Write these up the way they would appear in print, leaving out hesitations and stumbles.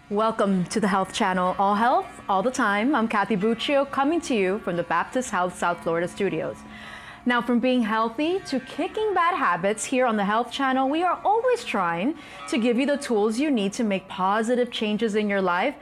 Welcome to the Health Channel, all health, all the time. I'm Kathy Buccio, coming to you from the Baptist Health South Florida studios. Now, from being healthy to kicking bad habits, here on the Health Channel, we are always trying to give you the tools you need to make positive changes in your life.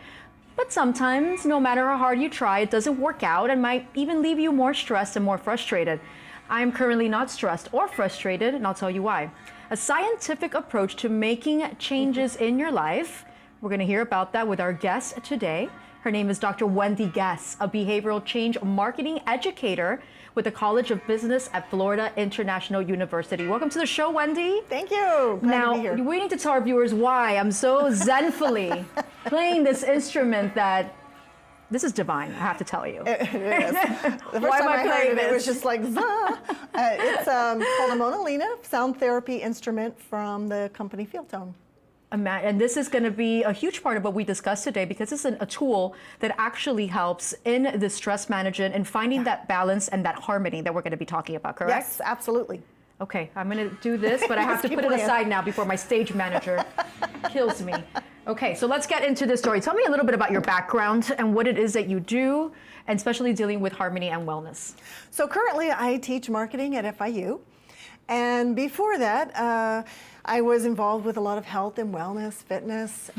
But sometimes, no matter how hard you try, it doesn't work out and might even leave you more stressed and more frustrated. I am currently not stressed or frustrated, and I'll tell you why. A scientific approach to making changes in your life. We're going to hear about that with our guest today. Her name is Dr. Wendy Guess, a behavioral change marketing educator with the College of Business at Florida International University. Welcome to the show, Wendy. Thank you. Glad to be here. We need to tell our viewers why I'm so zenfully playing this instrument that this is divine, I have to tell you. It is. The first time I heard it, it was just like, zah. It's called a Monolina sound therapy instrument from the company Fieldtone. And this is going to be a huge part of what we discussed today, because it's a tool that actually helps in the stress management and finding that balance and that harmony that we're going to be talking about, correct? Yes, absolutely. Okay, I'm going to do this, but I have to put it aside now before my stage manager kills me. Okay, so let's get into this story. Tell me a little bit about your background and what it is that you do, and especially dealing with harmony and wellness. So currently I teach marketing at FIU. And before that, I was involved with a lot of health and wellness, fitness.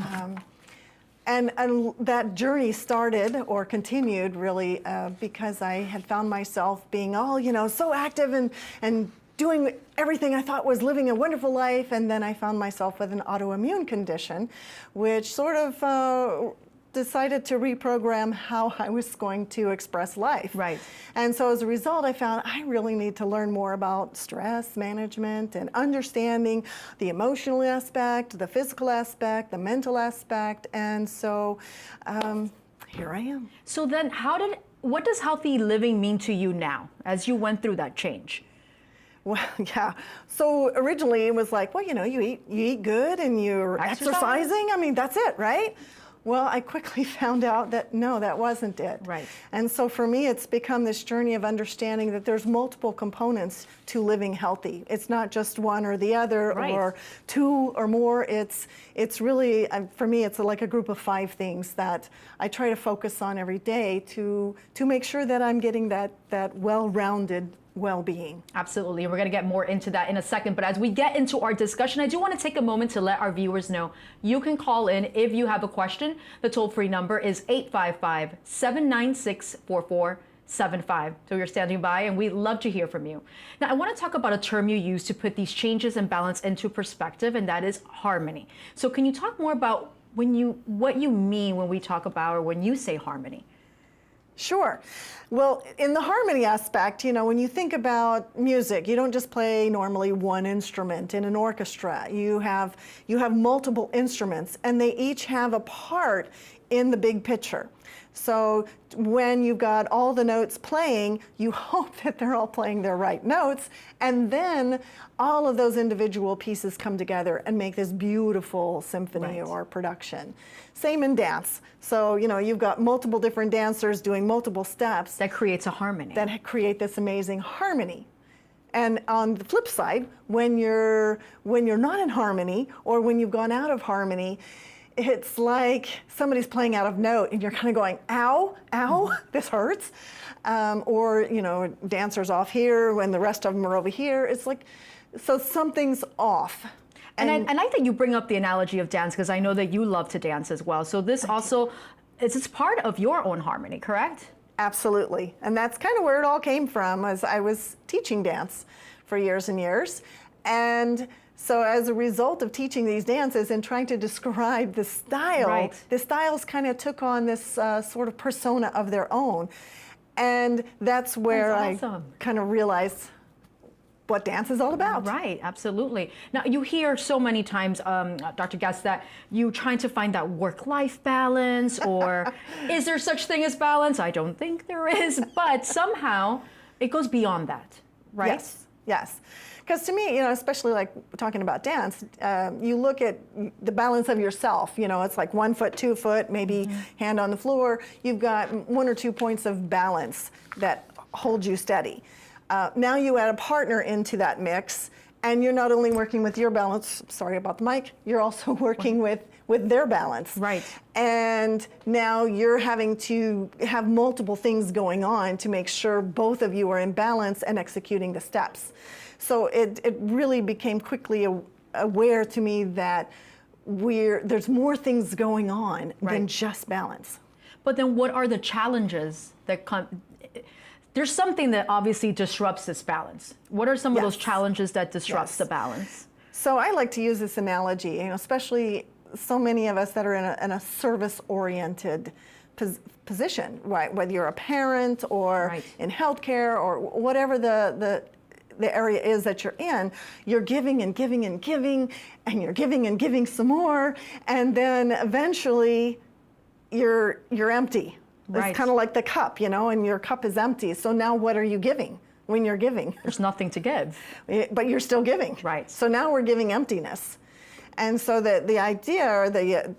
And that journey started or continued really because I had found myself being all, so active and doing everything I thought was living a wonderful life. And then I found myself with an autoimmune condition, which sort of decided to reprogram how I was going to express life. Right. And so as a result, I found I really need to learn more about stress management and understanding the emotional aspect, the physical aspect, the mental aspect. And so here I am. So then what does healthy living mean to you now as you went through that change? Well, yeah. So originally it was like, well, you eat good and you're exercising. I mean, that's it, right? Well, I quickly found out that no, that wasn't it. Right. And so for me, it's become this journey of understanding that there's multiple components to living healthy. It's not just one or the other, right, or two or more. It's really, for me, it's like a group of 5 things that I try to focus on every day to make sure that I'm getting that well-rounded well-being. Absolutely. We're going to get more into that in a second. But as we get into our discussion, I do want to take a moment to let our viewers know you can call in if you have a question. The toll-free number is 855-796-4475. So you're standing by, and we'd love to hear from you. Now, I want to talk about a term you use to put these changes and balance into perspective, and that is harmony. So can you talk more about what you mean when we talk about, or when you say harmony? Sure. Well, in the harmony aspect, when you think about music, you don't just play normally one instrument in an orchestra. You have multiple instruments, and they each have a part in the big picture. So when you've got all the notes playing, you hope that they're all playing their right notes, and then all of those individual pieces come together and make this beautiful symphony, right, or production. Same in dance. So, you've got multiple different dancers doing multiple steps. That creates a harmony. That create this amazing harmony. And on the flip side, when you're not in harmony, or when you've gone out of harmony, it's like somebody's playing out of note and you're kind of going, ow, ow, this hurts. Or, dancers off here when the rest of them are over here. It's like, so something's off. And I like that you bring up the analogy of dance, because I know that you love to dance as well. So this also, it's part of your own harmony, correct? Absolutely. And that's kind of where it all came from, as I was teaching dance for years and years. And so as a result of teaching these dances and trying to describe the style, right, the styles kind of took on this sort of persona of their own. And that's where I kind of realized what dance is all about. Right, absolutely. Now, you hear so many times, Dr. Guess, that you're trying to find that work-life balance, or is there such thing as balance? I don't think there is, but somehow it goes beyond that, right? Yes, yes. Because to me, especially like talking about dance, you look at the balance of yourself. It's like 1 foot, 2 foot, maybe hand on the floor. You've got 1 or 2 points of balance that hold you steady. Now you add a partner into that mix, and you're not only working with your balance, sorry about the mic, you're also working with with their balance. Right. And now you're having to have multiple things going on to make sure both of you are in balance and executing the steps. So it really became quickly aware to me that there's more things going on than just balance. But then what are the challenges that come? There's something that obviously disrupts this balance. What are some of those challenges that disrupts the balance? So I like to use this analogy, especially so many of us that are in a service-oriented position, right? Whether you're a parent or in healthcare or whatever the area is that you're in, you're giving and giving and giving, and you're giving and giving some more, and then eventually you're empty. It's kind of like the cup, and your cup is empty. So now what are you giving when you're giving? There's nothing to give. But you're still giving. Right. So now we're giving emptiness. And so the idea, or the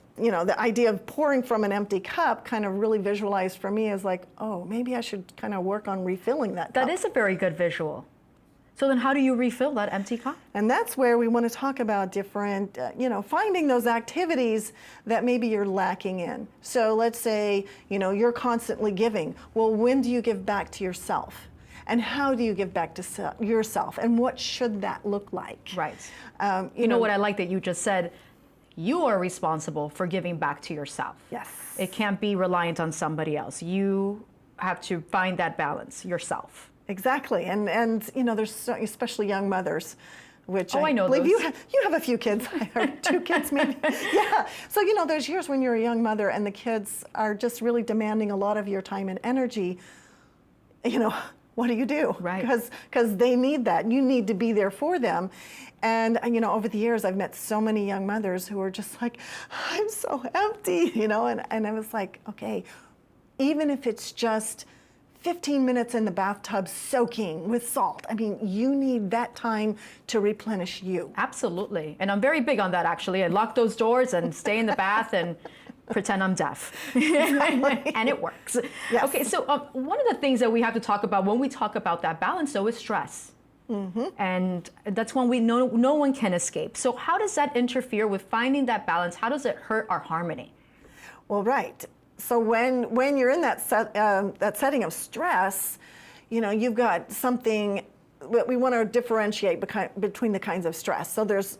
idea of pouring from an empty cup kind of really visualized for me as like, oh, maybe I should kind of work on refilling that cup. That is a very good visual. So then how do you refill that empty cup? And that's where we want to talk about different, finding those activities that maybe you're lacking in. So let's say, you're constantly giving. Well, when do you give back to yourself? And how do you give back to yourself? And what should that look like? Right. You know what I like that you just said? You are responsible for giving back to yourself. Yes. It can't be reliant on somebody else. You have to find that balance yourself. Exactly, and there's especially young mothers, which I know believe those. you have a few kids, or 2 kids maybe. Yeah. So there's years when you're a young mother and the kids are just really demanding a lot of your time and energy. What do you do? Right. Because they need that. You need to be there for them. And over the years I've met so many young mothers who are just like, I'm so empty, and I was like, okay, even if it's just 15 minutes in the bathtub soaking with salt. I mean, you need that time to replenish you. Absolutely. And I'm very big on that, actually. I lock those doors and stay in the bath and pretend I'm deaf. And it works. Yes. Okay, so one of the things that we have to talk about when we talk about that balance, though, is stress. And that's one no one can escape. So how does that interfere with finding that balance? How does it hurt our harmony? Well, right. So when you're in that setting of stress, you've got something that we want to differentiate between the kinds of stress. So there's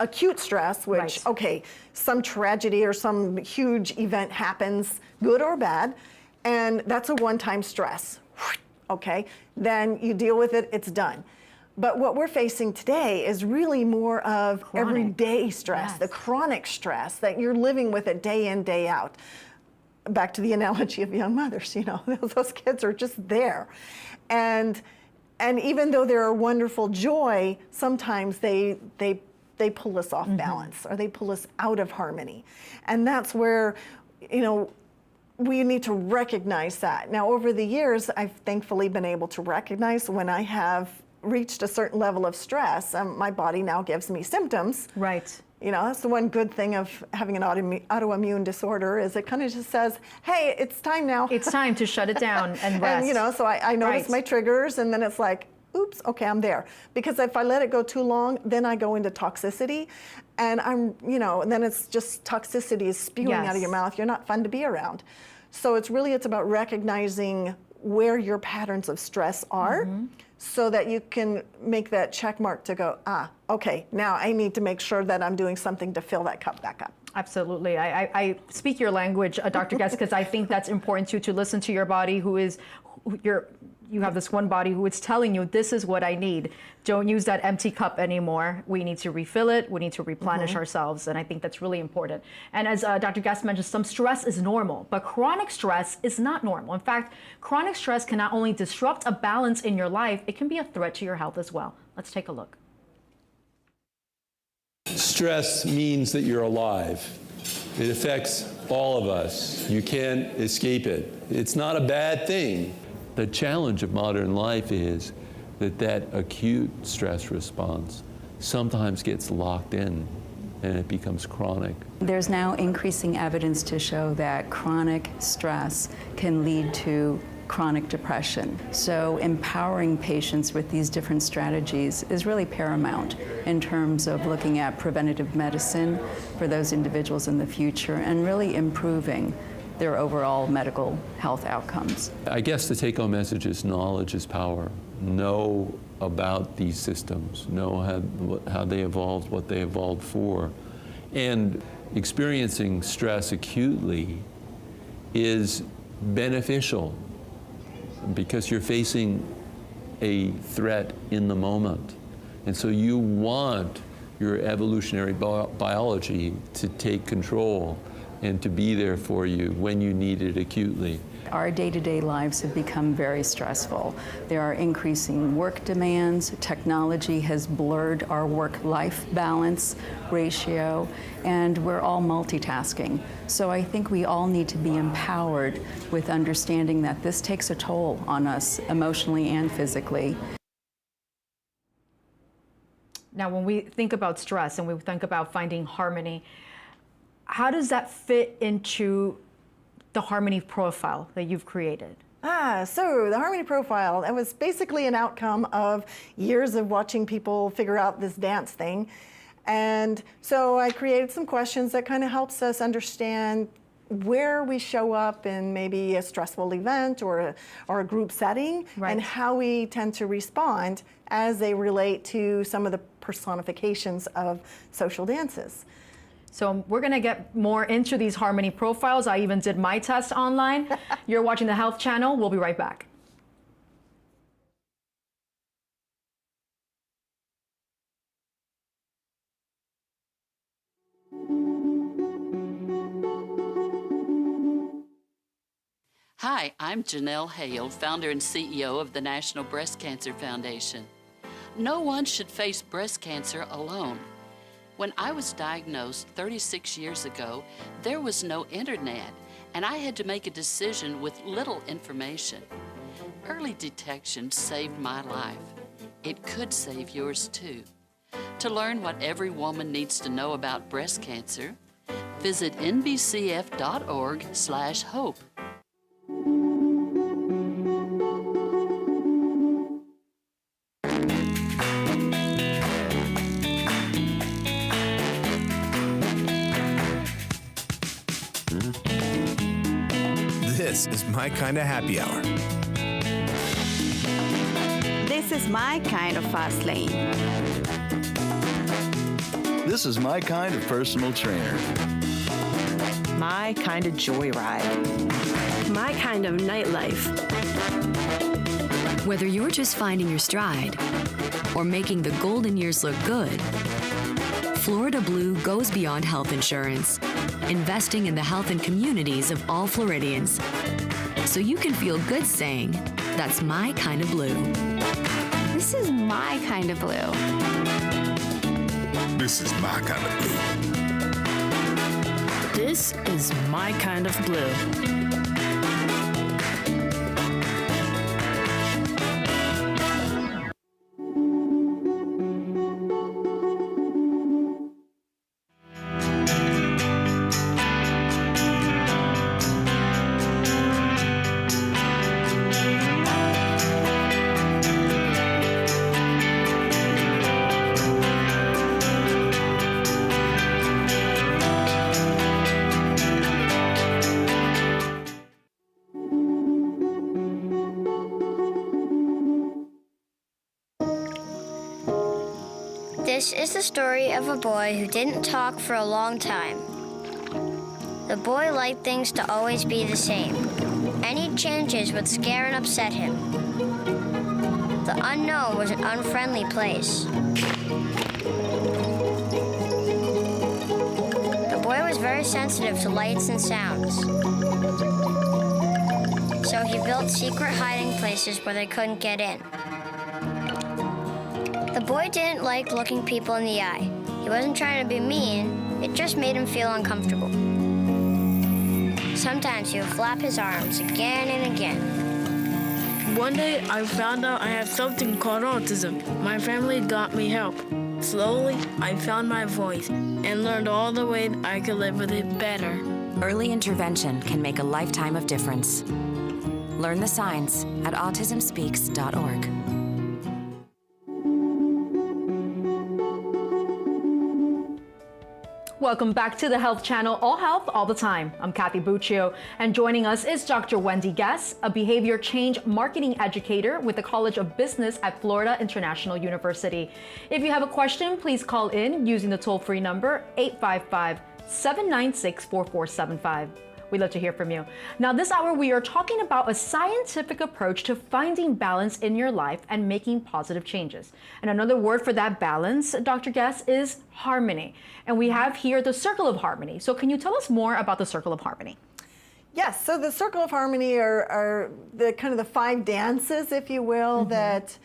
acute stress, which, okay, some tragedy or some huge event happens, good or bad, and that's a one-time stress. Okay, then you deal with it, it's done. But what we're facing today is really more of everyday stress, the chronic stress that you're living with it day in, day out. Back to the analogy of young mothers, those kids are just there. And even though they're a wonderful joy, sometimes they pull us off balance, or they pull us out of harmony. And that's where, we need to recognize that. Now, over the years, I've thankfully been able to recognize when I have reached a certain level of stress, my body now gives me symptoms. Right. That's the one good thing of having an autoimmune disorder, is it kind of just says, hey, it's time now. It's time to shut it down and rest. And, so I notice my triggers, and then it's like, oops, okay, I'm there. Because if I let it go too long, then I go into toxicity, and and then it's just toxicity is spewing out of your mouth. You're not fun to be around. So it's about recognizing where your patterns of stress are, so that you can make that check mark to go, okay, now I need to make sure that I'm doing something to fill that cup back up. Absolutely. I speak your language, Dr. Guest, because I think that's important to listen to your body, you have this one body who is telling you, this is what I need. Don't use that empty cup anymore. We need to refill it. We need to replenish ourselves. And I think that's really important. And as Dr. Guest mentioned, some stress is normal, but chronic stress is not normal. In fact, chronic stress can not only disrupt a balance in your life, it can be a threat to your health as well. Let's take a look. Stress means that you're alive. It affects all of us. You can't escape it. It's not a bad thing. The challenge of modern life is that acute stress response sometimes gets locked in and it becomes chronic. There's now increasing evidence to show that chronic stress can lead to chronic depression. So empowering patients with these different strategies is really paramount in terms of looking at preventative medicine for those individuals in the future and really improving their overall medical health outcomes. I guess the take-home message is knowledge is power. Know about these systems, know how they evolved, what they evolved for. And experiencing stress acutely is beneficial because you're facing a threat in the moment. And so you want your evolutionary biology to take control and to be there for you when you need it acutely. Our day-to-day lives have become very stressful. There are increasing work demands. Technology has blurred our work-life balance ratio, and we're all multitasking. So I think we all need to be empowered with understanding that this takes a toll on us emotionally and physically. Now, when we think about stress and we think about finding harmony, how does that fit into the harmony profile that you've created? So the harmony profile, that was basically an outcome of years of watching people figure out this dance thing. And so I created some questions that kind of helps us understand where we show up in maybe a stressful event or a group setting, right, and how we tend to respond as they relate to some of the personifications of social dances. So we're going to get more into these harmony profiles. I even did my test online. You're watching the Health Channel. We'll be right back. Hi, I'm Janelle Hale, founder and CEO of the National Breast Cancer Foundation. No one should face breast cancer alone. When I was diagnosed 36 years ago, there was no internet, and I had to make a decision with little information. Early detection saved my life. It could save yours too. To learn what every woman needs to know about breast cancer, visit nbcf.org/hope. This is my kind of happy hour. This is my kind of fast lane. This is my kind of personal trainer. My kind of joyride. My kind of nightlife. Whether you're just finding your stride or making the golden years look good, Florida Blue goes beyond health insurance, investing in the health and communities of all Floridians. So you can feel good saying, that's my kind of blue. This is my kind of blue. This is my kind of blue. This is my kind of blue. This is the story of a boy who didn't talk for a long time. The boy liked things to always be the same. Any changes would scare and upset him. The unknown was an unfriendly place. The boy was very sensitive to lights and sounds. So he built secret hiding places where they couldn't get in. The boy didn't like looking people in the eye. He wasn't trying to be mean, it just made him feel uncomfortable. Sometimes he would flap his arms again and again. One day, I found out I had something called autism. My family got me help. Slowly, I found my voice and learned all the ways I could live with it better. Early intervention can make a lifetime of difference. Learn the signs at autismspeaks.org. Welcome back to the Health Channel, All Health, All the Time. I'm Kathy Buccio, and joining us is Dr. Wendy Guess, a behavior change marketing educator with the College of Business at Florida International University. If you have a question, please call in using the toll-free number 855-796-4475. We'd love to hear from you. Now, this hour, we are talking about a scientific approach to finding balance in your life and making positive changes. And another word for that balance, Dr. Guess, is harmony. And we have here the Circle of Harmony. So can you tell us more about the Circle of Harmony? Yes, so the Circle of Harmony are the kind of the 5 dances, if you will, that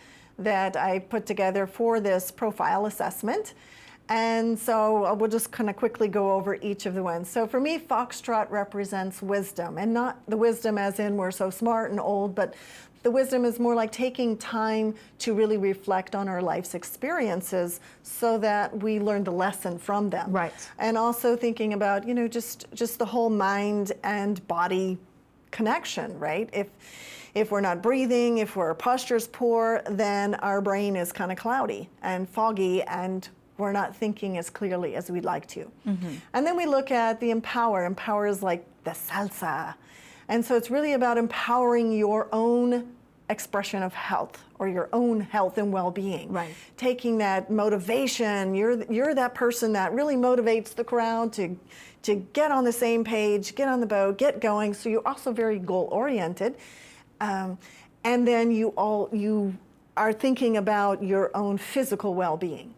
I put together for this profile assessment. And so we'll just kind of quickly go over each of the ones. So for me, Foxtrot represents wisdom, and not the wisdom as in we're so smart and old, but the wisdom is more like taking time to really reflect on our life's experiences so that we learn the lesson from them. Right. And also thinking about, you know, just the whole mind and body connection, right? If we're not breathing, if our posture's poor, then our brain is kind of cloudy and foggy, and we're not thinking as clearly as we'd like to. And then we look at the empower. Empower is like the salsa. And so it's really about empowering your own expression of health, or your own health and well-being. Right. Taking that motivation, you're that person that really motivates the crowd to get on the same page, get on the boat, get going. So you're also very goal-oriented. And then you are thinking about your own physical well-being.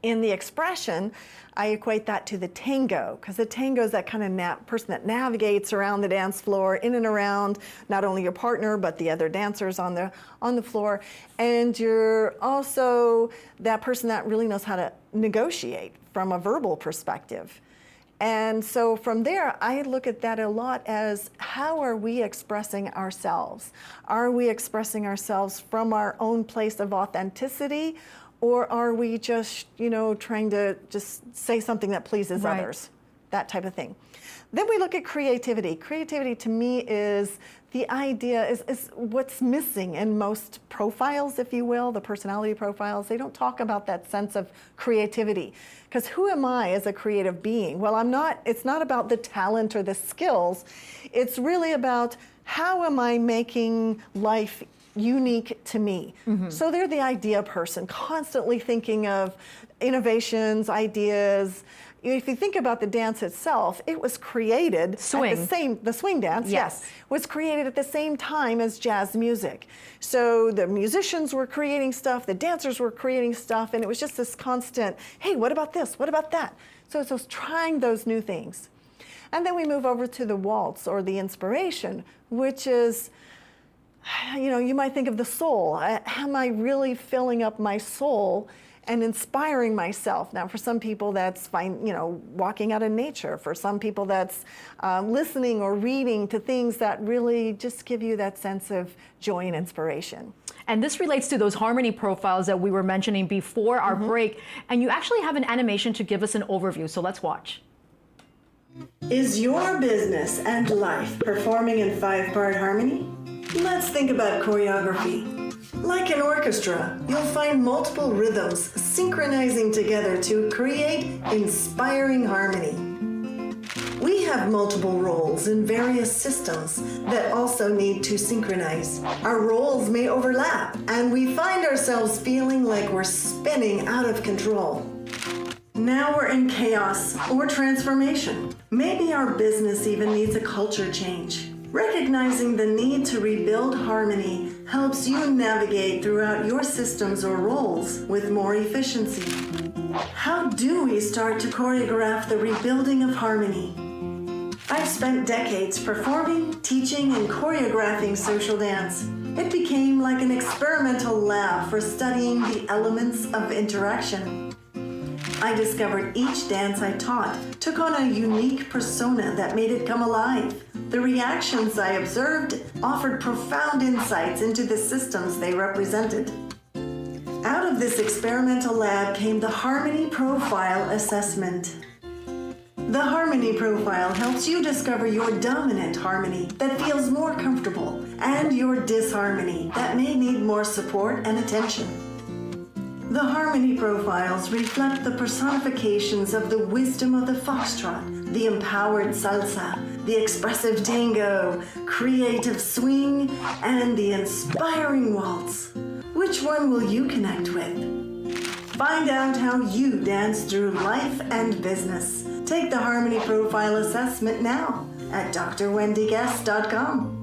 In the expression, I equate that to the tango, because the tango is that kind of person that navigates around the dance floor, in and around not only your partner but the other dancers on the floor, and you're also that person that really knows how to negotiate from a verbal perspective. And so from there, I look at that a lot as, how are we expressing ourselves? Are we expressing ourselves from our own place of authenticity? Or are we just, you know, trying to just say something that pleases others? That type of thing. Then we look at creativity. Creativity to me is the idea, is what's missing in most profiles, if you will, the personality profiles. They don't talk about that sense of creativity. Because who am I as a creative being? Well, it's not about the talent or the skills. It's really about, how am I making life unique to me? So they're the idea person, constantly thinking of innovations, ideas. If you think about the dance itself, it was created the swing dance, yes, was created at the same time as jazz music. So the musicians were creating stuff, the dancers were creating stuff, and it was just this constant, hey, what about this? What about that? So it's just trying those new things. And then we move over to the waltz, or the inspiration, which is, you know, you might think of the soul. Am I really filling up my soul and inspiring myself? Now, for some people, that's walking out in nature. For some people, that's listening or reading to things that really just give you that sense of joy and inspiration. And this relates to those harmony profiles that we were mentioning before our break. And you actually have an animation to give us an overview. So let's watch. Is your business and life performing in 5-part harmony? Let's think about choreography. Like an orchestra, you'll find multiple rhythms synchronizing together to create inspiring harmony. We have multiple roles in various systems that also need to synchronize. Our roles may overlap, and we find ourselves feeling like we're spinning out of control. Now we're in chaos or transformation. Maybe our business even needs a culture change. Recognizing the need to rebuild harmony helps you navigate throughout your systems or roles with more efficiency. How do we start to choreograph the rebuilding of harmony? I've spent decades performing, teaching, and choreographing social dance. It became like an experimental lab for studying the elements of interaction. I discovered each dance I taught took on a unique persona that made it come alive. The reactions I observed offered profound insights into the systems they represented. Out of this experimental lab came the Harmony Profile Assessment. The Harmony Profile helps you discover your dominant harmony that feels more comfortable and your disharmony that may need more support and attention. The Harmony Profiles reflect the personifications of the wisdom of the foxtrot, the empowered salsa, the expressive tango, creative swing, and the inspiring waltz. Which one will you connect with? Find out how you dance through life and business. Take the Harmony Profile assessment now at drwendyguest.com.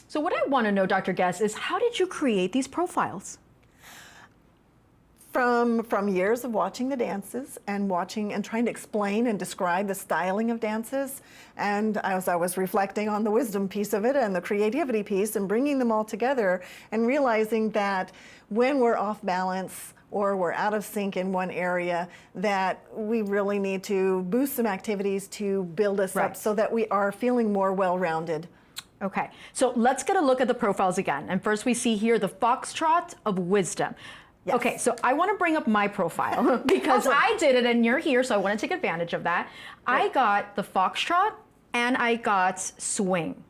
So what I want to know, Dr. Guest, is how did you create these profiles? From years of watching the dances and watching and trying to explain and describe the styling of dances, and as I was reflecting on the wisdom piece of it and the creativity piece and bringing them all together and realizing that when we're off balance or we're out of sync in one area, that we really need to boost some activities to build us up so that we are feeling more well-rounded. Okay, so let's get a look at the profiles again. And first we see here the Foxtrot of Wisdom. Yes. Okay, so I want to bring up my profile because I did it and you're here, so I want to take advantage of that. Right. I got the Foxtrot and I got Swing.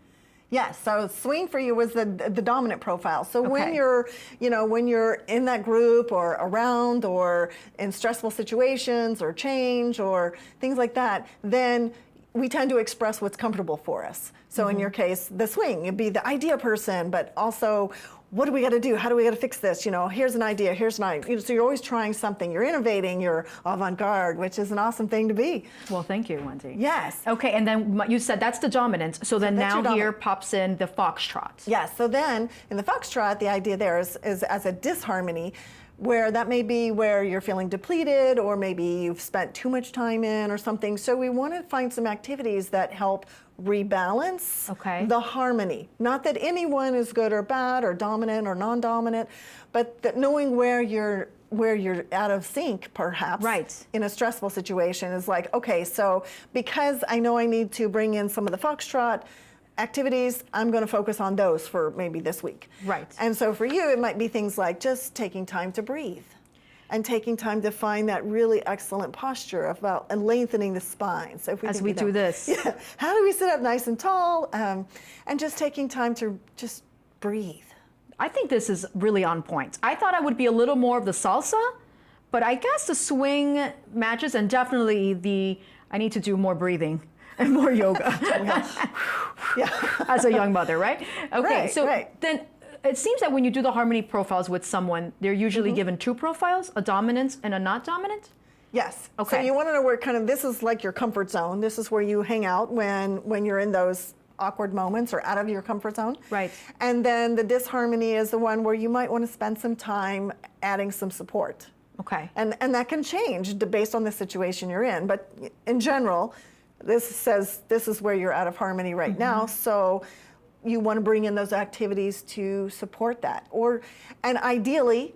Yes, so swing for you was the dominant profile. So when you're, when you're in that group or around or in stressful situations or change or things like that, then we tend to express what's comfortable for us. So in your case, the swing, you'd be the idea person, but also, what do we got to do? How do we got to fix this? Here's an idea, here's an idea. So you're always trying something. You're innovating, you're avant-garde, which is an awesome thing to be. Well, thank you, Wendy. Yes. Okay, and then you said that's the dominant. So then now here pops in the Foxtrot. Yes, so then in the Foxtrot, the idea there is as a disharmony, where that may be where you're feeling depleted or maybe you've spent too much time in or something. So we want to find some activities that help rebalance the harmony. Not that anyone is good or bad or dominant or non-dominant, but that knowing where you're out of sync, perhaps, in a stressful situation is like, okay, so because I know I need to bring in some of the Foxtrot activities, I'm going to focus on those for maybe this week. Right. And so for you, it might be things like just taking time to breathe and taking time to find that really excellent posture and lengthening the spine. So if we as we do this. Yeah, how do we sit up nice and tall? And just taking time to just breathe. I think this is really on point. I thought I would be a little more of the salsa, but I guess the swing matches and definitely I need to do more breathing and more yoga. As a young mother, right? Okay, then it seems that when you do the harmony profiles with someone, they're usually given two profiles, a dominant and a not dominant? Yes. Okay. So you want to know where this is like your comfort zone. This is where you hang out when you're in those awkward moments or out of your comfort zone. Right. And then the disharmony is the one where you might want to spend some time adding some support. Okay. And that can change based on the situation you're in. But in general, this says this is where you're out of harmony right now. So you want to bring in those activities to support that. And ideally,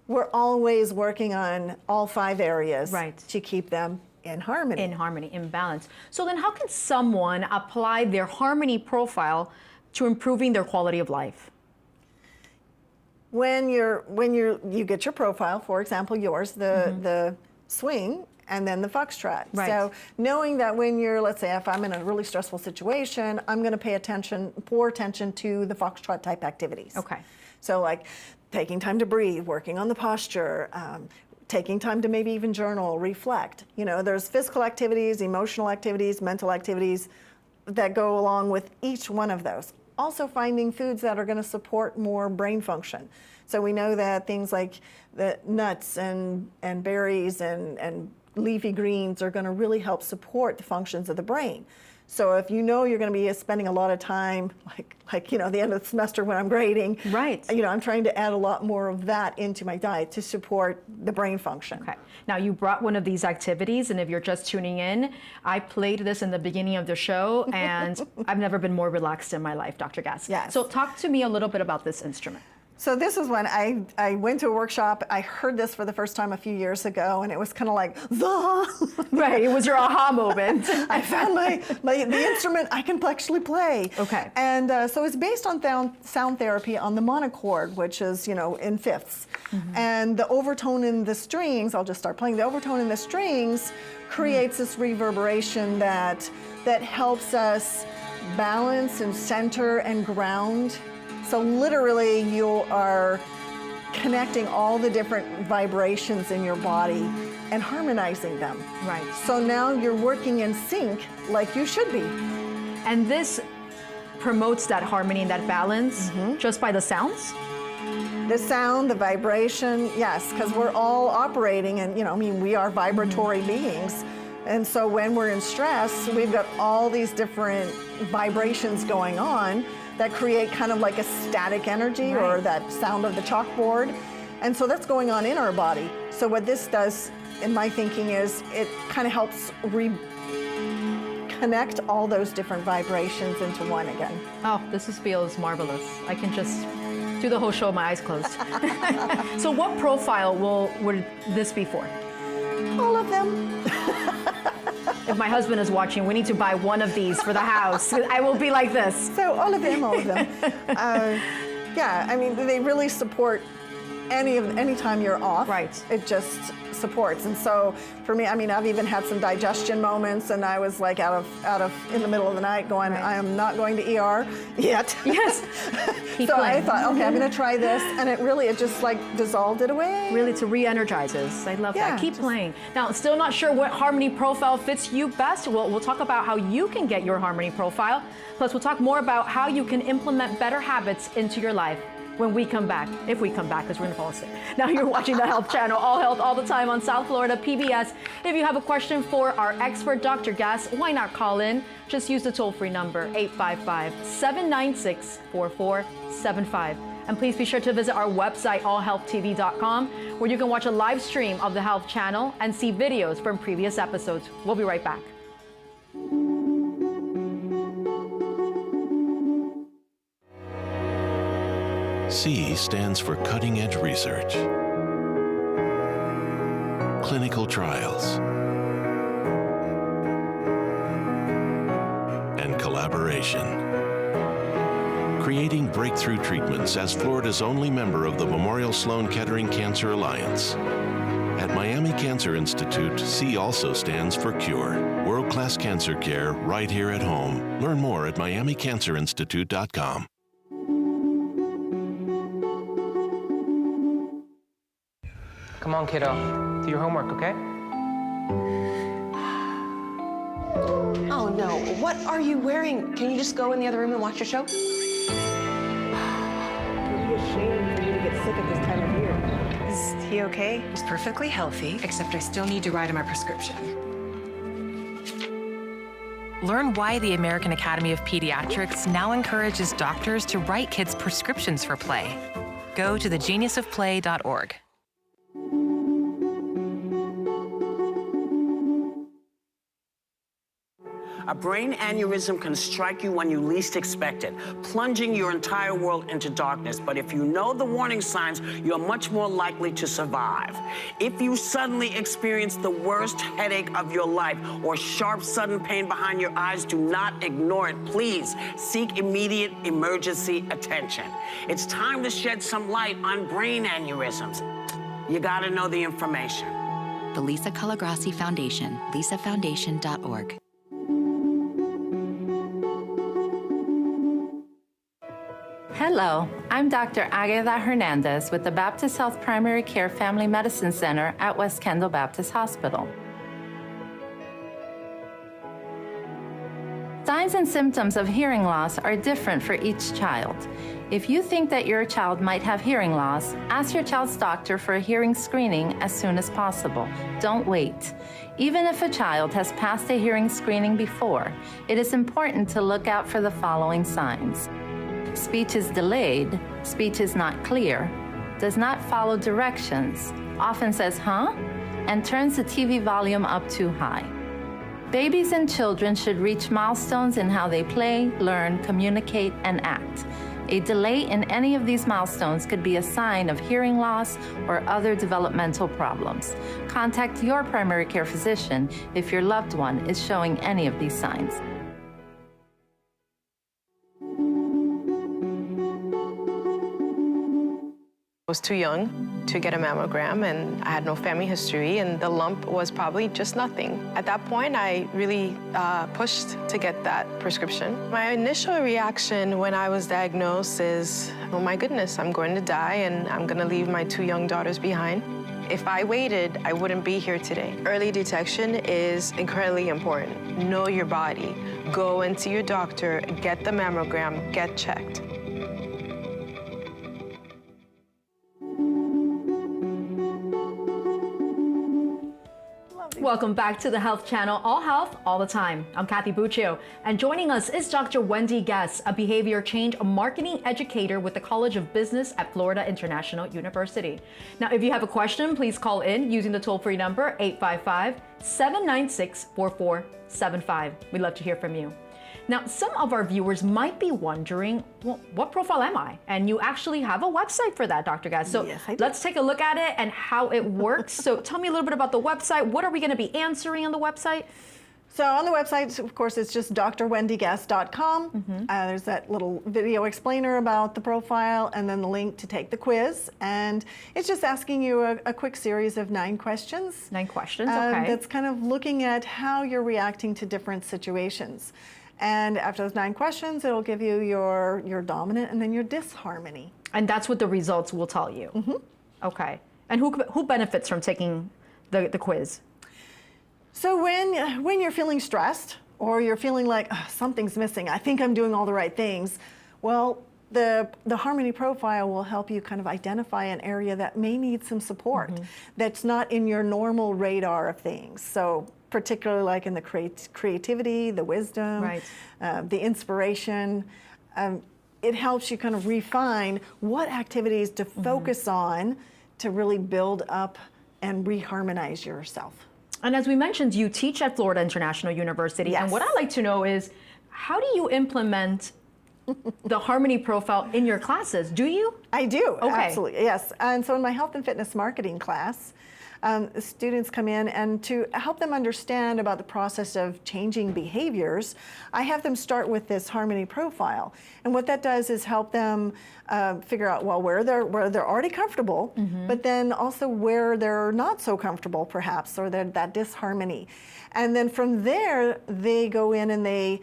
we're always working on all 5 areas to keep them in harmony. In harmony, in balance. So then how can someone apply their harmony profile to improving their quality of life? When you get your profile, for example, yours, the swing, and then the Foxtrot. Right. So knowing that when you're, let's say if I'm in a really stressful situation, I'm going to pay more attention to the Foxtrot type activities. Okay. So like taking time to breathe, working on the posture, taking time to maybe even journal, reflect. There's physical activities, emotional activities, mental activities that go along with each one of those. Also finding foods that are going to support more brain function. So we know that things like the nuts and berries and leafy greens are going to really help support the functions of the brain. So if you're going to be spending a lot of time, like the end of the semester when I'm grading, I'm trying to add a lot more of that into my diet to support the brain function. Okay. Now you brought one of these activities, and if you're just tuning in, I played this in the beginning of the show, and I've never been more relaxed in my life, Dr. Gass. Yes. So talk to me a little bit about this instrument. So this is when I went to a workshop. I heard this for the first time a few years ago, and it was kind of like, right, it was your aha moment. I found the instrument I can actually play. Okay. And so it's based on sound therapy on the monochord, which is, in fifths. Mm-hmm. And the overtone in the strings, I'll just start playing. The overtone in the strings creates this reverberation that helps us balance and center and ground. So literally you are connecting all the different vibrations in your body and harmonizing them. Right. So now you're working in sync like you should be. And this promotes that harmony and that balance just by the sounds? The sound, the vibration, yes, because we're all operating and, we are vibratory beings. And so when we're in stress, we've got all these different vibrations going on that create kind of like a static energy, right, or that sound of the chalkboard. And so that's going on in our body. So what this does, in my thinking, is it kind of helps reconnect all those different vibrations into one again. Oh, this feels marvelous. I can just do the whole show with my eyes closed. So what profile would this be for? All of them. If my husband is watching, we need to buy one of these for the house. I will be like this. So all of them. Yeah, I mean, they really support any time you're off. Right. It just supports. And so for me, I mean, I've even had some digestion moments, and I was like out of in the middle of the night going, right, I am not going to ER yet. Yes. So I thought, okay, I'm going to try this, and it just like dissolved it away. Really, to re-energizes. I love that. Keep playing. Now, still not sure what harmony profile fits you best. We'll talk about how you can get your harmony profile. Plus, we'll talk more about how you can implement better habits into your life when we come back, if we come back, because we're going to fall asleep. Now you're watching the Health Channel, all health, all the time on South Florida PBS. If you have a question for our expert Dr. Gass, why not call in? Just use the toll-free number, 855-796-4475. And please be sure to visit our website, allhealthtv.com, where you can watch a live stream of the Health Channel and see videos from previous episodes. We'll be right back. C stands for cutting-edge research, clinical trials, and collaboration. Creating breakthrough treatments as Florida's only member of the Memorial Sloan Kettering Cancer Alliance. At Miami Cancer Institute, C also stands for Cure, world-class cancer care right here at home. Learn more at miamicancerinstitute.com. Come on, kiddo. Do your homework, okay? Oh, no. What are you wearing? Can you just go in the other room and watch your show? It would be a shame for you to get sick at this time of year. Is he okay? He's perfectly healthy, except I still need to write him a prescription. Learn why the American Academy of Pediatrics now encourages doctors to write kids prescriptions for play. Go to thegeniusofplay.org. A brain aneurysm can strike you when you least expect it, plunging your entire world into darkness. But if you know the warning signs, you're much more likely to survive. If you suddenly experience the worst headache of your life or sharp, sudden pain behind your eyes, do not ignore it. Please seek immediate emergency attention. It's time to shed some light on brain aneurysms. You gotta know the information. The Lisa Colagrassi Foundation, lisafoundation.org. Hello, I'm Dr. Agueda Hernandez with the Baptist Health Primary Care Family Medicine Center at West Kendall Baptist Hospital. Signs and symptoms of hearing loss are different for each child. If you think that your child might have hearing loss, ask your child's doctor for a hearing screening as soon as possible. Don't wait. Even if a child has passed a hearing screening before, it is important to look out for the following signs. Speech is delayed, speech is not clear, does not follow directions, often says, huh, and turns the TV volume up too high. Babies and children should reach milestones in how they play, learn, communicate, and act. A delay in any of these milestones could be a sign of hearing loss or other developmental problems. Contact your primary care physician if your loved one is showing any of these signs. I was too young to get a mammogram, and I had no family history, and the lump was probably just nothing. At that point, I really pushed to get that prescription. My initial reaction when I was diagnosed is, oh my goodness, I'm going to die, and I'm going to leave my 2 young daughters behind. If I waited, I wouldn't be here today. Early detection is incredibly important. Know your body. Go into your doctor, get the mammogram, get checked. Welcome back to the Health Channel, all health, all the time. I'm Kathy Buccio, and joining us is Dr. Wendy Guess, a behavior change marketing educator with the College of Business at Florida International University. Now, if you have a question, please call in using the toll-free number 855-796-4475. We'd love to hear from you. Now, some of our viewers might be wondering, well, what profile am I? And you actually have a website for that, Dr. Guess. So yes, I do. Let's take a look at it and how it works. So tell me a little bit about the website. What are we going to be answering on the website? So on the website, of course, it's just drwendyguess.com. There's that little video explainer about the profile, and then the link to take the quiz. And it's just asking you a quick series of 9 questions. 9 questions, okay. That's kind of looking at how you're reacting to different situations. And after those 9 questions, it'll give you your dominant and then your disharmony. And that's what the results will tell you? Okay. And who benefits from taking the quiz? So when you're feeling stressed, or you're feeling like something's missing, I think I'm doing all the right things, well, the harmony profile will help you kind of identify an area that may need some support that's not in your normal radar of things. So particularly like in the creativity, the wisdom, the inspiration. It helps you kind of refine what activities to focus on to really build up and reharmonize yourself. And as we mentioned, you teach at Florida International University. Yes. And what I'd like to know is, how do you implement the harmony profile in your classes? Do you? I do, okay. Absolutely, yes. And so in my health and fitness marketing class, students come in, and to help them understand about the process of changing behaviors, I have them start with this harmony profile. And what that does is help them figure out, well, where they're already comfortable, but then also where they're not so comfortable, perhaps, or that disharmony. And then from there, they go in and they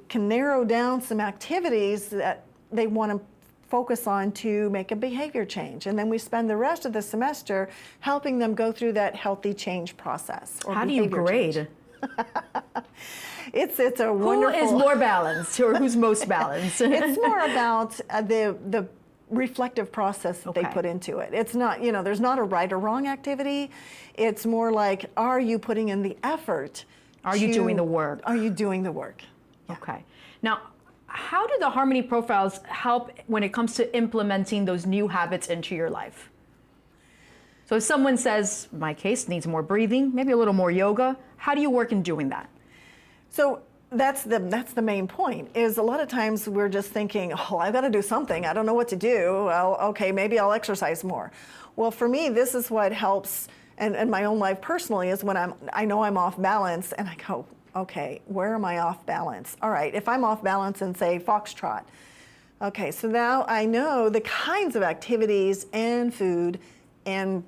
can narrow down some activities that they want to focus on to make a behavior change. And then we spend the rest of the semester helping them go through that healthy change process. Or how do you grade? It's a wonderful... Who is more balanced, or who's most balanced? It's more about the reflective process that they put into it. It's not, there's not a right or wrong activity. It's more like, are you putting in the effort? Are you doing the work? Are you doing the work? Yeah. Okay. Now, how do the harmony profiles help when it comes to implementing those new habits into your life? So if someone says, my case needs more breathing, maybe a little more yoga, how do you work in doing that? So that's the main point, is a lot of times we're just thinking, oh, I've got to do something. I don't know what to do. Well, okay, maybe I'll exercise more. Well, for me, this is what helps, and my own life personally, is when I know I'm off balance, and I go, okay, where am I off balance? All right, if I'm off balance in, say, foxtrot, okay, so now I know the kinds of activities and food and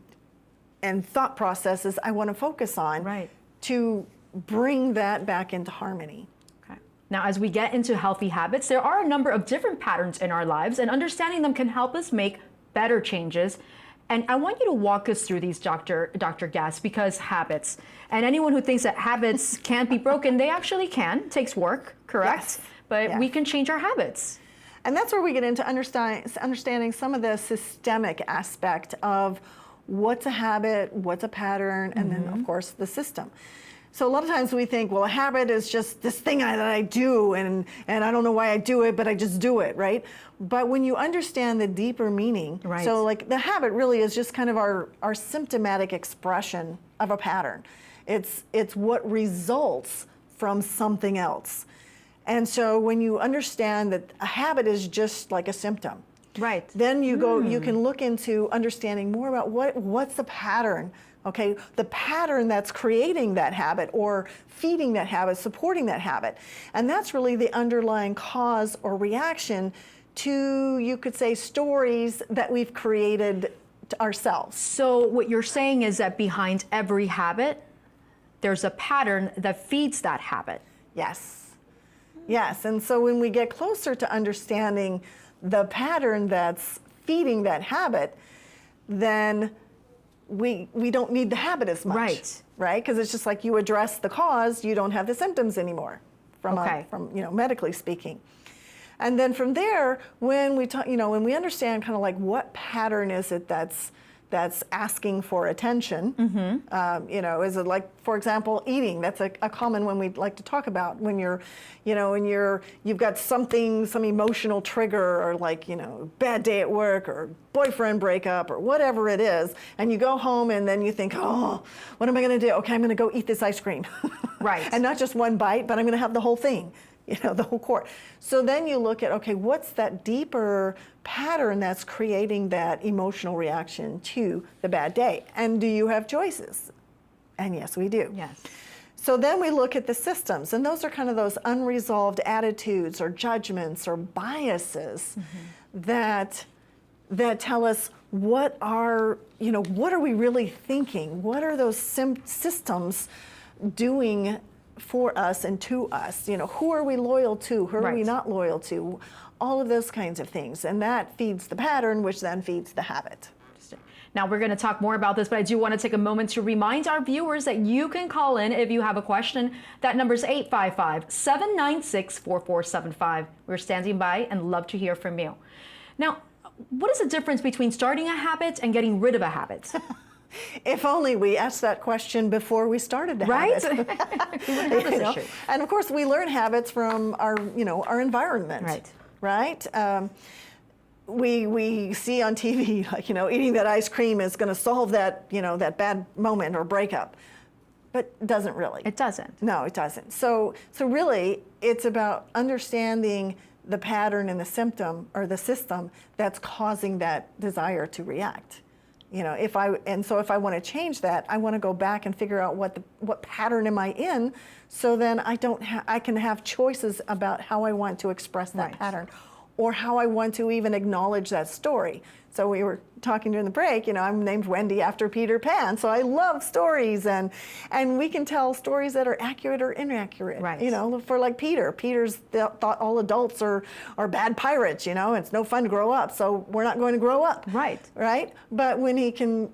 thought processes I want to focus on to bring that back into harmony. Okay. Now, as we get into healthy habits, there are a number of different patterns in our lives, and understanding them can help us make better changes. And I want you to walk us through these, Dr. Guess, because habits, and anyone who thinks that habits can't be broken, they actually can. It takes work, correct? Yes. But we can change our habits. And that's where we get into understanding some of the systemic aspect of what's a habit, what's a pattern, and then, of course, the system. So a lot of times we think, well, a habit is just this thing that I do, and I don't know why I do it, but I just do it, right? But when you understand the deeper meaning, so like the habit really is just kind of our symptomatic expression of a pattern. It's what results from something else. And so when you understand that a habit is just like a symptom, right? Then you go, you can look into understanding more about what's the pattern, okay? The pattern that's creating that habit or feeding that habit, supporting that habit. And that's really the underlying cause or reaction to, you could say, stories that we've created to ourselves. So what you're saying is that behind every habit, there's a pattern that feeds that habit. Yes. Yes, and so when we get closer to understanding the pattern that's feeding that habit, then we don't need the habit as much. Right? Because it's just like you address the cause, you don't have the symptoms anymore from medically speaking. And then from there, when we talk, when we understand kind of like what pattern is it that's asking for attention, is it like, for example, eating? That's a common one we'd like to talk about when you've got some emotional trigger, or like, bad day at work or boyfriend breakup or whatever it is, and you go home and then you think, oh, what am I going to do? Okay, I'm going to go eat this ice cream. Right. And not just one bite, but I'm going to have the whole thing. The whole quart. So then you look at, okay, what's that deeper pattern that's creating that emotional reaction to the bad day? And do you have choices? And yes, we do. Yes. So then we look at the systems, and those are kind of those unresolved attitudes or judgments or biases that tell us what are we really thinking? What are those systems doing for us and to us? Who are we loyal to? Who are we not loyal to? All of those kinds of things. And that feeds the pattern, which then feeds the habit. Now we're going to talk more about this, but I do want to take a moment to remind our viewers that you can call in if you have a question. That number is 855-796-4475. We're standing by and love to hear from you. Now, what is the difference between starting a habit and getting rid of a habit? If only we asked that question before we started the habit. We wouldn't have this issue. And of course, we learn habits from our environment. Right. We see on TV, like, eating that ice cream is going to solve that, that bad moment or breakup. But it doesn't really. It doesn't. No, it doesn't. So really, it's about understanding the pattern and the symptom or the system that's causing that desire to react. If I want to change that, I want to go back and figure out what pattern am I in, so then I can have choices about how I want to express that pattern, or how I want to even acknowledge that story. So we were talking during the break, I'm named Wendy after Peter Pan, so I love stories, and we can tell stories that are accurate or inaccurate. For like Peter's thought all adults are bad pirates, it's no fun to grow up, so we're not going to grow up. Right? But when he can,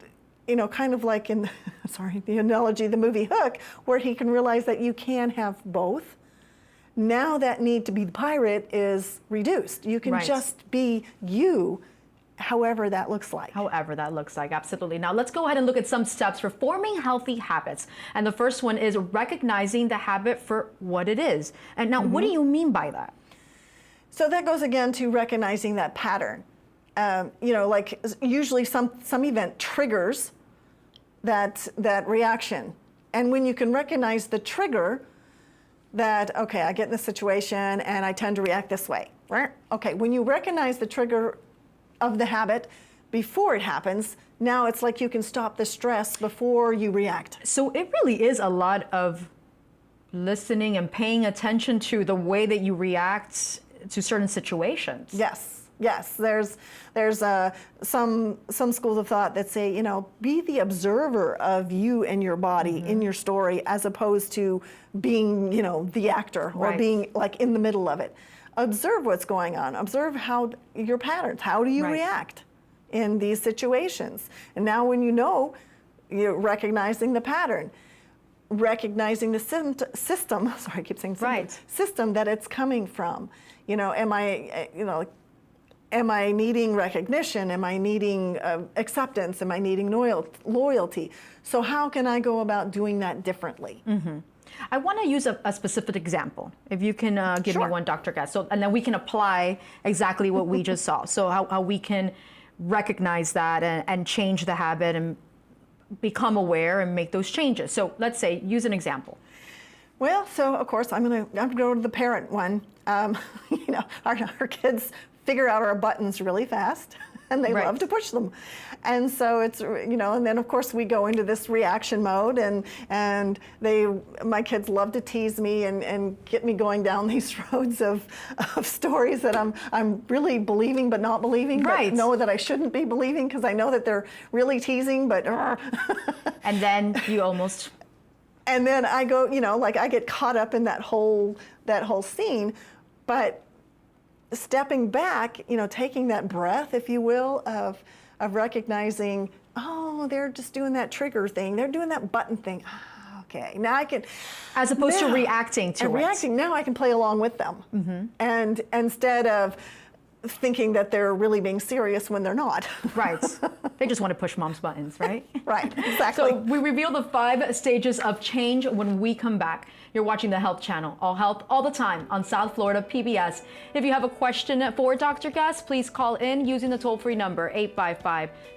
kind of like in, the analogy, the movie Hook, where he can realize that you can have both, now that need to be the pirate is reduced. You can just be you, however that looks like. However that looks like, absolutely. Now let's go ahead and look at some steps for forming healthy habits. And the first one is recognizing the habit for what it is. And now, what do you mean by that? So that goes again to recognizing that pattern. Like usually some event triggers that reaction. And when you can recognize the trigger, that, okay, I get in this situation and I tend to react this way. Okay, when you recognize the trigger of the habit before it happens, now it's like you can stop the stress before you react. So it really is a lot of listening and paying attention to the way that you react to certain situations. Yes. There's some schools of thought that say, be the observer of you and your body in your story, as opposed to being, the actor or being like in the middle of it. Observe what's going on. Observe how your patterns. How do you react in these situations? And now when you're recognizing the pattern, recognizing the system. Sorry, I keep saying symptom, system that it's coming from. Am I needing recognition? Am I needing acceptance? Am I needing loyalty? So how can I go about doing that differently? I want to use a specific example. If you can give me one, Dr. Gass, and then we can apply exactly what we just saw. So how we can recognize that and change the habit and become aware and make those changes. So let's say, use an example. Well, so of course I'm gonna go to the parent one. You know, our kids figure out our buttons really fast, and they love to push them. And so it's, you know, and then of course we go into this reaction mode, and my kids love to tease me and get me going down these roads of stories that I'm really believing but not believing, but know that I shouldn't be believing because I know that they're really teasing, but and then you almost. And then I go, you know, like I get caught up in that whole scene, but stepping back, you know, taking that breath, if you will, of recognizing, oh, they're just doing that trigger thing, they're doing that button thing. Okay, now I can, as opposed to reacting to it. Reacting, now I can play along with them, and instead of thinking that they're really being serious when they're not. Right. They just want to push mom's buttons, right? Right, exactly. So we reveal the 5 stages of change when we come back. You're watching the Health Channel, all health, all the time on South Florida PBS. If you have a question for Dr. Guest, please call in using the toll-free number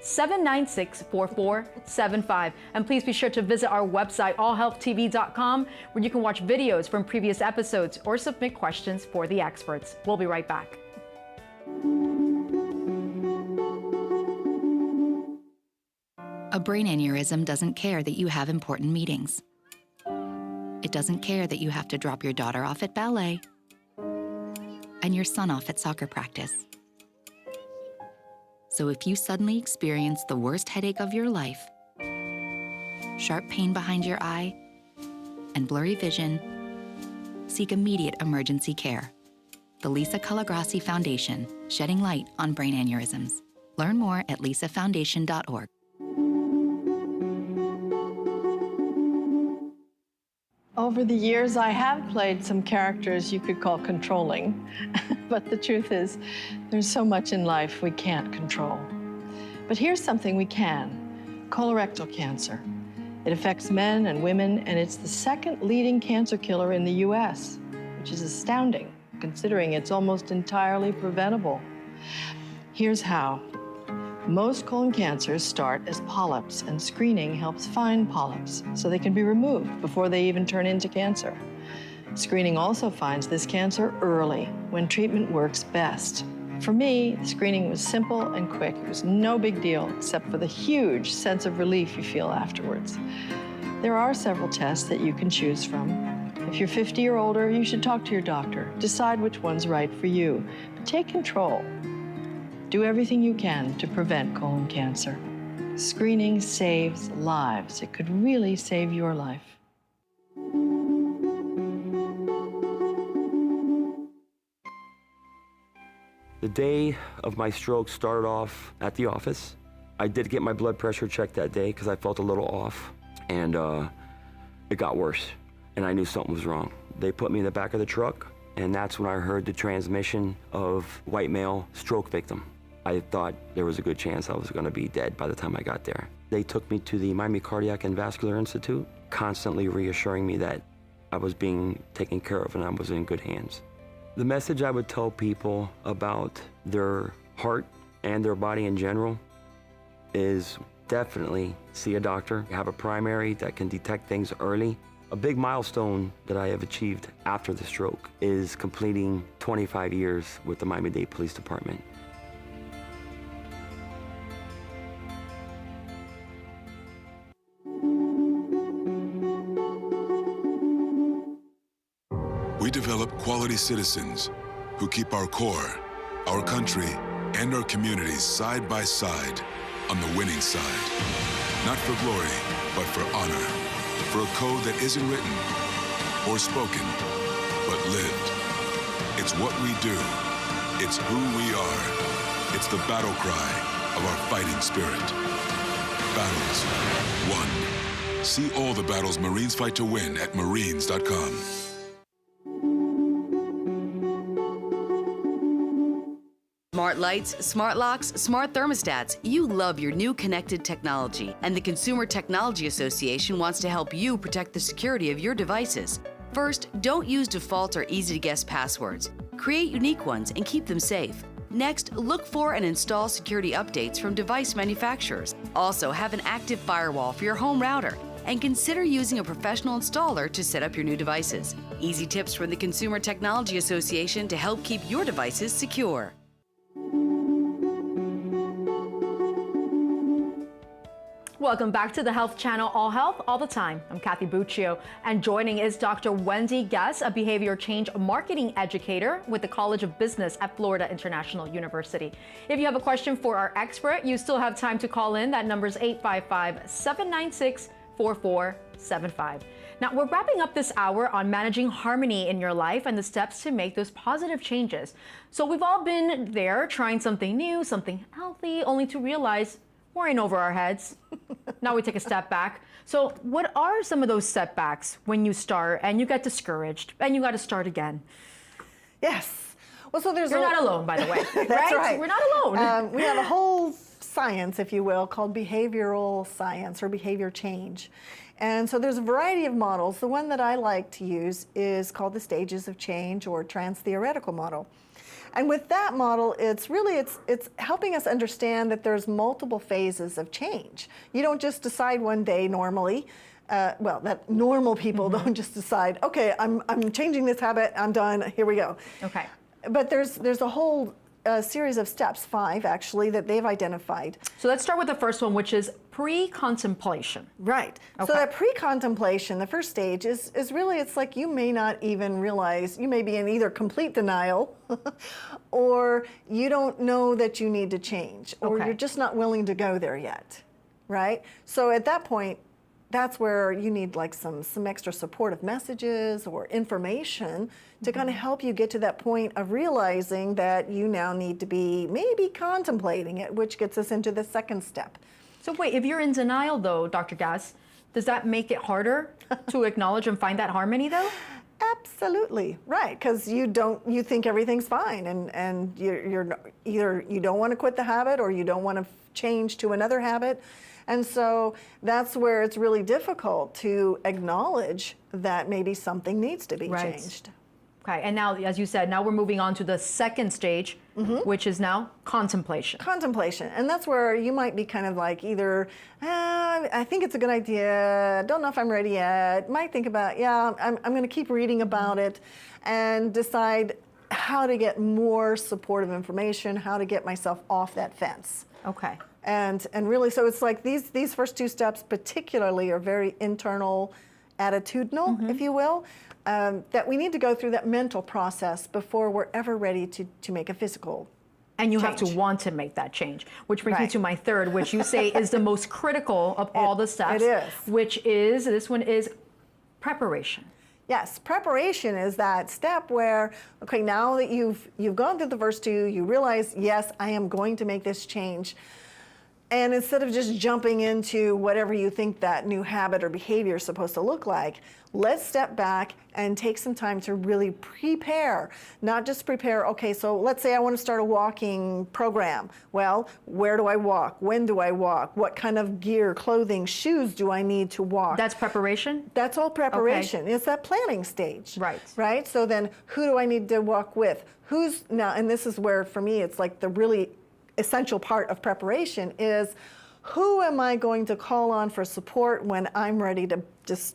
855-796-4475. And please be sure to visit our website, allhealthtv.com, where you can watch videos from previous episodes or submit questions for the experts. We'll be right back. A brain aneurysm doesn't care that you have important meetings. It doesn't care that you have to drop your daughter off at ballet and your son off at soccer practice. So if you suddenly experience the worst headache of your life, sharp pain behind your eye, and blurry vision, seek immediate emergency care. The Lisa Calagrassi Foundation, shedding light on brain aneurysms. Learn more at lisafoundation.org. Over the years, I have played some characters you could call controlling, but the truth is, there's so much in life we can't control. But here's something we can: colorectal cancer. It affects men and women, and it's the 2nd leading cancer killer in the US, which is astounding, considering it's almost entirely preventable. Here's how. Most colon cancers start as polyps, and screening helps find polyps so they can be removed before they even turn into cancer. Screening also finds this cancer early, when treatment works best. For me, screening was simple and quick. It was no big deal, except for the huge sense of relief you feel afterwards. There are several tests that you can choose from. If you're 50 or older, you should talk to your doctor. Decide which one's right for you, but take control. Do everything you can to prevent colon cancer. Screening saves lives. It could really save your life. The day of my stroke started off at the office. I did get my blood pressure checked that day because I felt a little off, and it got worse, and I knew something was wrong. They put me in the back of the truck, and that's when I heard the transmission of white male stroke victim. I thought there was a good chance I was going to be dead by the time I got there. They took me to the Miami Cardiac and Vascular Institute, constantly reassuring me that I was being taken care of and I was in good hands. The message I would tell people about their heart and their body in general is definitely see a doctor, have a primary that can detect things early. A big milestone that I have achieved after the stroke is completing 25 years with the Miami-Dade Police Department. We develop quality citizens who keep our core, our country, and our communities side by side on the winning side. Not for glory, but for honor. For a code that isn't written or spoken, but lived. It's what we do. It's who we are. It's the battle cry of our fighting spirit. Battles won. See all the battles Marines fight to win at marines.com. Smart lights, smart locks, smart thermostats. You love your new connected technology, and the Consumer Technology Association wants to help you protect the security of your devices. First, don't use default or easy-to-guess passwords. Create unique ones and keep them safe. Next, look for and install security updates from device manufacturers. Also, have an active firewall for your home router. and consider using a professional installer to set up your new devices. Easy tips from the Consumer Technology Association to help keep your devices secure. Welcome back to the Health Channel, All Health, All the Time. I'm Kathy Buccio, and joining is Dr. Wendy Guess, a behavior change marketing educator with the College of Business at Florida International University. If you have a question for our expert, you still have time to call in. That number is 855-796-4475. Now, we're wrapping up this hour on managing harmony in your life and the steps to make those positive changes. So we've all been there trying something new, something healthy, only to realize we're in over our heads. Now we take a step back. So what are some of those setbacks when you start and you get discouraged and you got to start again? Yes. Well, so there's You're not alone, by the way. That's right. We're not alone. We have a whole science, if you will, called behavioral science or behavior change. And so there's a variety of models. The one that I like to use is called the stages of change or trans-theoretical model. And with that model, it's helping us understand that there's multiple phases of change. You don't just decide one day normally. That normal people don't just decide, okay, I'm changing this habit, I'm done, here we go. Okay. But there's a whole series of steps, 5 actually, that they've identified. So let's start with the first one, which is pre-contemplation. Right. Okay. So that pre-contemplation, the first stage, is really, it's like you may not even realize, you may be in either complete denial or you don't know that you need to change, or you're just not willing to go there yet, right? So at that point, that's where you need like some extra supportive messages or information to kind of help you get to that point of realizing that you now need to be maybe contemplating it, which gets us into the second step. So wait, if you're in denial though, Dr. Gass, does that make it harder to acknowledge and find that harmony though? Absolutely, right, because you think everything's fine, and you're either you don't want to quit the habit or you don't want to change to another habit. And so that's where it's really difficult to acknowledge that maybe something needs to be changed. Okay, and now, as you said, now we're moving on to the second stage, which is now contemplation. Contemplation, and that's where you might be kind of like either, I think it's a good idea, don't know if I'm ready yet, might think about, I'm going to keep reading about it and decide how to get more supportive information, how to get myself off that fence. Okay. And really, so it's like these first 2 steps particularly are very internal, attitudinal, if you will, that we need to go through that mental process before we're ever ready to make a physical And you change. have to want to make that change, which brings me to my third, which you say is the most critical of all the steps. It is. Which is, this one is preparation. Yes, preparation is that step where, okay, now that you've gone through the first 2, you realize, yes, I am going to make this change. And instead of just jumping into whatever you think that new habit or behavior is supposed to look like, let's step back and take some time to really prepare. Not just prepare, okay, so let's say I want to start a walking program. Well, where do I walk? When do I walk? What kind of gear, clothing, shoes do I need to walk? That's preparation? That's all preparation. Okay. It's that planning stage. Right. Right? So then who do I need to walk with? Who's now, and this is where for me it's like the really essential part of preparation is, who am I going to call on for support when I'm ready to just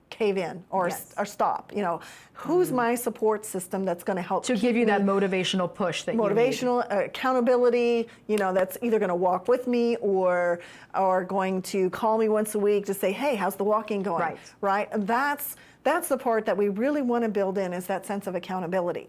cave in or stop? You know, who's my support system that's going to help to give you that motivational push that motivational you need. Accountability, you know, that's either going to walk with me or going to call me once a week to say, hey, how's the walking going? Right? And that's the part that we really want to build in, is that sense of accountability.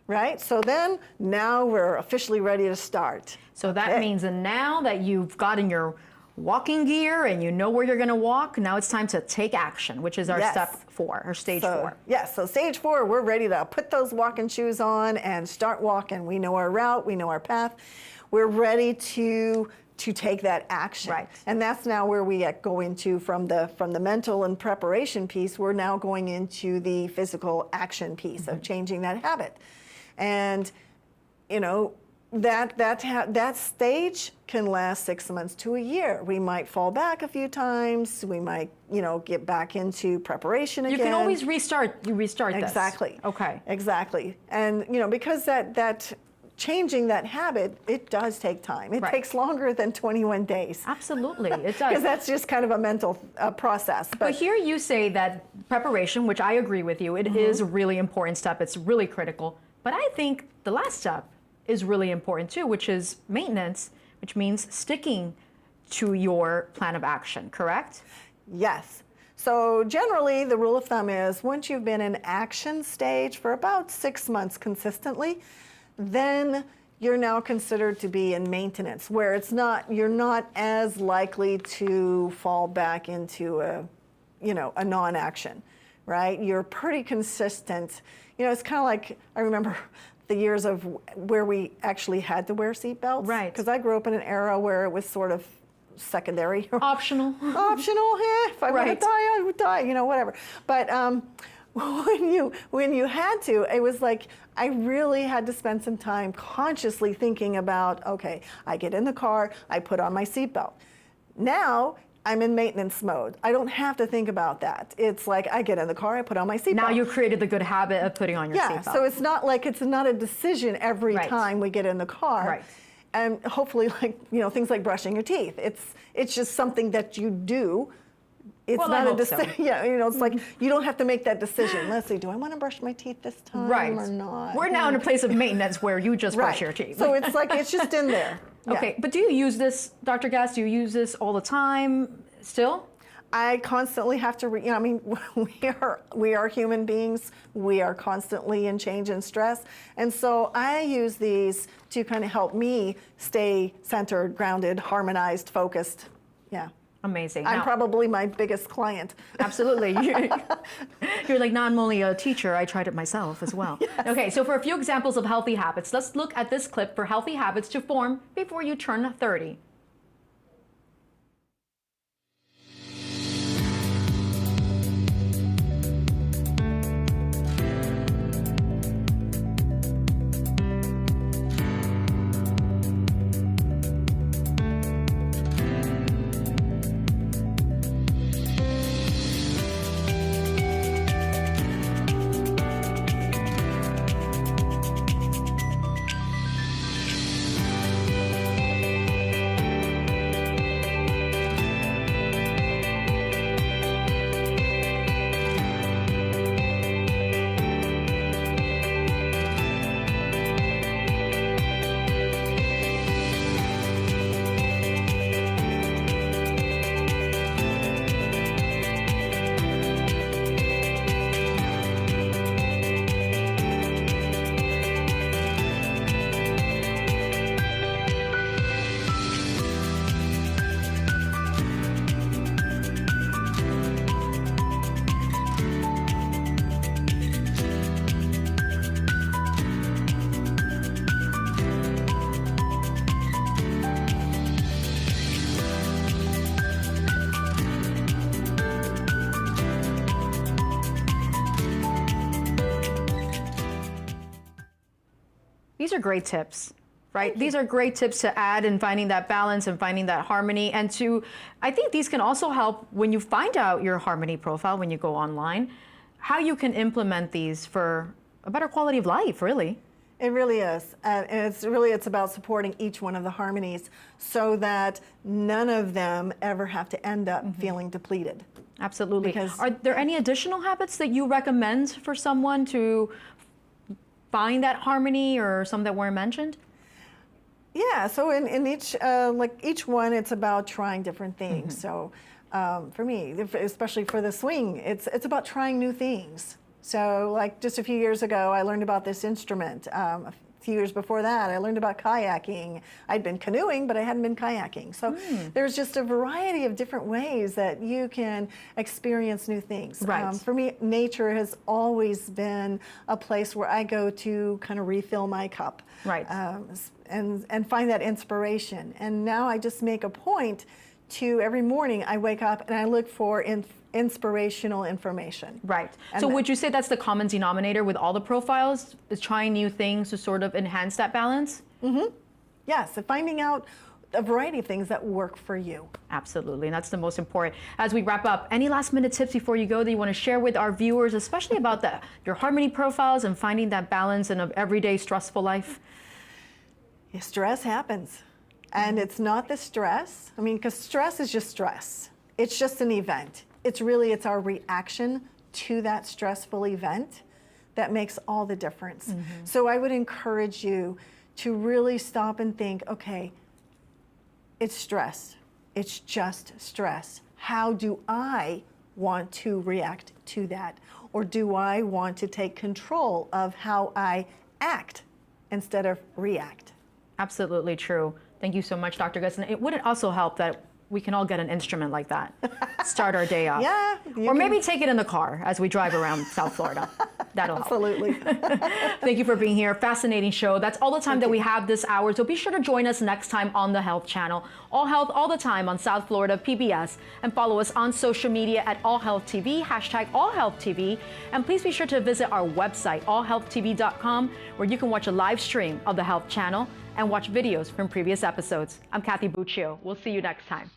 Right? So then, now we're officially ready to start. So that means that now that you've gotten your walking gear and you know where you're going to walk, now it's time to take action, which is our step 4, or stage 4. Yes, so stage 4, we're ready to put those walking shoes on and start walking. We know our route, we know our path. We're ready to take that action. Right. And that's now where we go into, from the mental and preparation piece, we're now going into the physical action piece of changing that habit. And, you know, that stage can last 6 months to a year. We might fall back a few times. We might, you know, get back into preparation again. You can always restart. You restart this. Exactly. Okay. Exactly. And, you know, because that changing that habit, it does take time. It takes longer than 21 days. Absolutely, it does. Because that's just kind of a mental process. But here you say that preparation, which I agree with you, it is a really important step. It's really critical. But I think the last step is really important too, which is maintenance, which means sticking to your plan of action, correct? Yes. So generally, the rule of thumb is once you've been in action stage for about 6 months consistently, then you're now considered to be in maintenance, where you're not as likely to fall back into a non-action, right? You're pretty consistent. It's kind of like, I remember the years of where we actually had to wear seatbelts. Right. Because I grew up in an era where it was sort of secondary. Optional. Optional, if I would die, I would die, whatever. But when you had to, it was like I really had to spend some time consciously thinking about, okay, I get in the car, I put on my seatbelt. Now, I'm in maintenance mode. I don't have to think about that. It's like I get in the car, I put on my seatbelt. Now you created the good habit of putting on your seatbelt. Yeah, so it's not like it's not a decision every time we get in the car. Right. And hopefully, things like brushing your teeth. It's just something that you do. It's not a decision. So. Yeah, it's like you don't have to make that decision. Let's see, do I want to brush my teeth this time or not? We're now in a place of maintenance where you just brush your teeth. So it's like it's just in there. Okay, but do you use this, Dr. Gass? Do you use this all the time still? I constantly have to, we are human beings. We are constantly in change and stress. And so I use these to kind of help me stay centered, grounded, harmonized, focused. Yeah. Amazing. I'm probably my biggest client. Absolutely. You're like, not only a teacher, I tried it myself as well. Yes. Okay, so for a few examples of healthy habits, let's look at this clip for healthy habits to form before you turn 30. These are great tips, right? These are great tips to add in finding that balance and finding that harmony. And I think these can also help when you find out your harmony profile, when you go online, how you can implement these for a better quality of life, really. It really is. And it's about supporting each one of the harmonies so that none of them ever have to end up feeling depleted. Absolutely. Are there any additional habits that you recommend for someone to find that harmony, or some that weren't mentioned? Yeah, so in each one, it's about trying different things. So for me, especially for the swing, it's about trying new things. So like just a few years ago, I learned about this instrument. A few years before that, I learned about kayaking. I'd been canoeing, but I hadn't been kayaking. So there's just a variety of different ways that you can experience new things. Right. For me, nature has always been a place where I go to kind of refill my cup. Right. And find that inspiration. And now I just make a point to every morning I wake up and I look for inspirational information. Right. And so would you say that's the common denominator with all the profiles, is trying new things to sort of enhance that balance? Yes, so finding out a variety of things that work for you. Absolutely, and that's the most important. As we wrap up, any last minute tips before you go that you want to share with our viewers, especially about your harmony profiles and finding that balance in an everyday stressful life? Stress happens. And it's not the stress. I mean, because stress is just stress. It's just an event. It's our reaction to that stressful event that makes all the difference. So I would encourage you to really stop and think, okay, it's stress. It's just stress. How do I want to react to that? Or do I want to take control of how I act instead of react? Absolutely true. Thank you so much, Dr. Gus. And it wouldn't also help that we can all get an instrument like that, start our day off. Yeah. Or maybe take it in the car as we drive around South Florida. That'll help. Absolutely. Thank you for being here. Fascinating show. That's all the time that we have this hour. So be sure to join us next time on the Health Channel. All Health all the time on South Florida PBS. And follow us on social media at All Health TV, hashtag All Health TV. And please be sure to visit our website, allhealthtv.com, where you can watch a live stream of the Health Channel and watch videos from previous episodes. I'm Kathy Buccio. We'll see you next time.